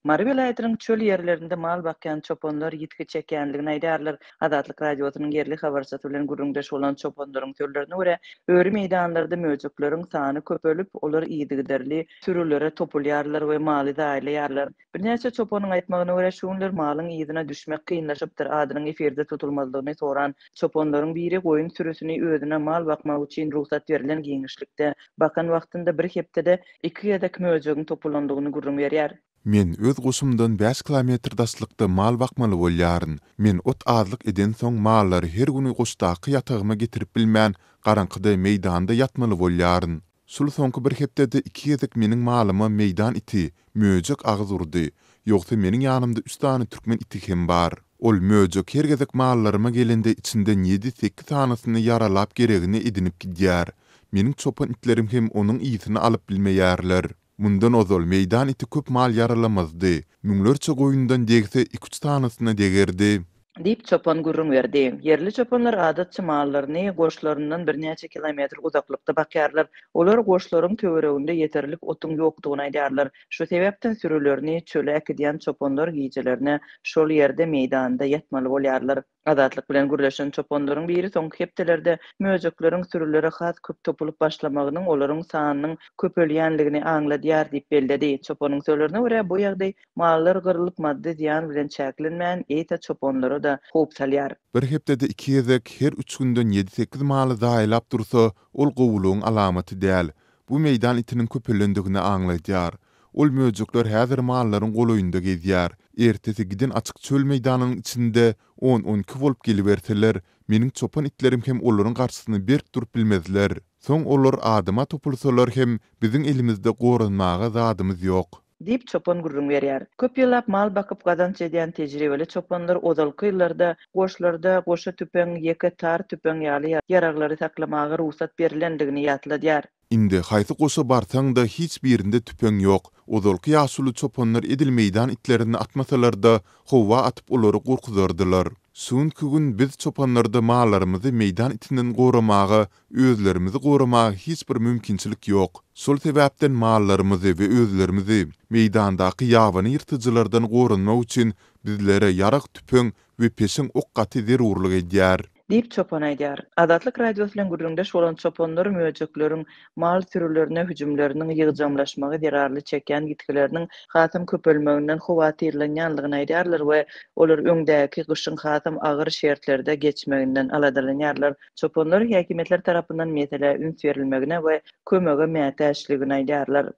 Mary vilayatynyň çöl ýerlerinde mal bakýan çoponlar ýitki çekýänligini aýdarlar. Adatlyk radiosynyň yerli habarçysy bilen gurrundaş bolan çoponlaryň türlerine görä, öri meýdanlarda möjükleriň sany köpelip, olar ýygyderli sürülere topulýarlar we maly daýlaýarlar. Birnäçe çoponyň aýtmagyna görä şuňlar malyň ýygyna düşmek kynlaşypdyr. Adynyň eferde tutulmalygyny soran çoponlaryň biri goýun sürüsini özüne mal bakmak üçin ruhsat berilen giňişlikde bakan wagtynda bir hepdede 2 ýa-da möjügiň topulandygyny gurrun berýär. Men öz guşumdan 5 kilometr daşlykda mal bakmaly bolýaryn. Men ot azlyk eden soň mallary her güni goşdaky ýatagyma getirip bilmän garankyda meýdanda ýatmaly bolýaryn. Sul soňky bir hepdede 2 ýezek meniň malyma meýdan iti, möjük agyz urdy. Ýogsa meniň ýanymda 3 tane türkmen iti hem bar. Ol möjük her gezek mallaryma gelende içinde 7-8 tanasyny yaralap geregini edinip gidýär. Meniň çopan itlerim hem onuň ýysyny alyp bilmeýärler. Mundan ozal meýdan iti köp mal yaralamazdy. Müňlerçe goýundan degse 2-3 tanasyna degerdi. Diýip çopan gurrun berdi. Yerli çopanlar adatçy mallaryny goşlaryndan birnäçe kilometr uzaklykda bakýarlar. Olar goşlaryň töwereginde ýeterlik otuň ýokdugyny aýdarlar. Şu sebäpden sürülerini çöle äkidýän çopanlar giýjelerine şol ýerde meýdanda ýatmaly bolýarlar. Adatlyk bilen gürleşen çopanlaryň biri soňky hepdelerde möjükleriň sürülere has köp topulup başlamagynyň olaryň sanynyň köpelýänligini aňladýar diýip belledi. Çopanyň sözlerine görä bu ýagdaý mallar gyrylyp maddi ziýan bilen çäklenmän eýte çopanlara da hop salýar. Bir hepdede 2 ýezek her 3 günden 7-8 maly daýlap dursa, ol gowulugyň alamaty däl. Bu meýdan itiniň köpelendigini aňlaýar. Ol möjükler häzir mallaryň goloýunda gezýär. Ertesi giden açyk çöl meýdanynyň içinde 10-12 bolup geliberseler, meniň çopan itlerim hem olaryň garşysyny berk durup bilmezler. Soň olar adyma topulsalar hem biziň elimizde goranmaga zadymyz ýok. Diýip çopan gurrun berýär. Köp ýyllap mal bakyp gazanç edýän tejribeli çopanlar ozalky ýyllarda goşlarda goşa tüpeň, ýeke tar tüpeň ýaly ýaraglary saklamagy ruhsat berilendigini ýatladýar. Indi haýsy goşa barsaň da hiç birinde tüpeň ýok. Ozalky ýaşuly çopanlar edil meýdan itlerini atmasalar da howa atyp olary gorkuzardylar. Suňky gün biz çopanlarda mallarymyzy meýdan itinden goramaga, özlerimizi goramaga hiç bir mümkinçilik ýok. Şol sebäpden mallarymyzy we özlerimizi meýdandaky ýabany ýyrtyjylardan goranmak üçin bizlere ýarak tüpeň we peşiň ok gaty zerurlyk edýär. Diýip çopan aýdýar. Adatlyk radio bilen gurrundaş bolan çopanlar möjükleriň mal sürülerine hüjümleriniň ýygjamlaşmagy derarly çekýän gitkileriniň hasam köpelmeginden howatyrlanýanlygyny aýdarlar we olar öňdäki gyşyň hasam agyr şertlerde geçmeginden aladalanýarlar. Çopanlar häkimetler tarapyndan mesele üns berilmegine we kömege mätäçligine aýdarlar.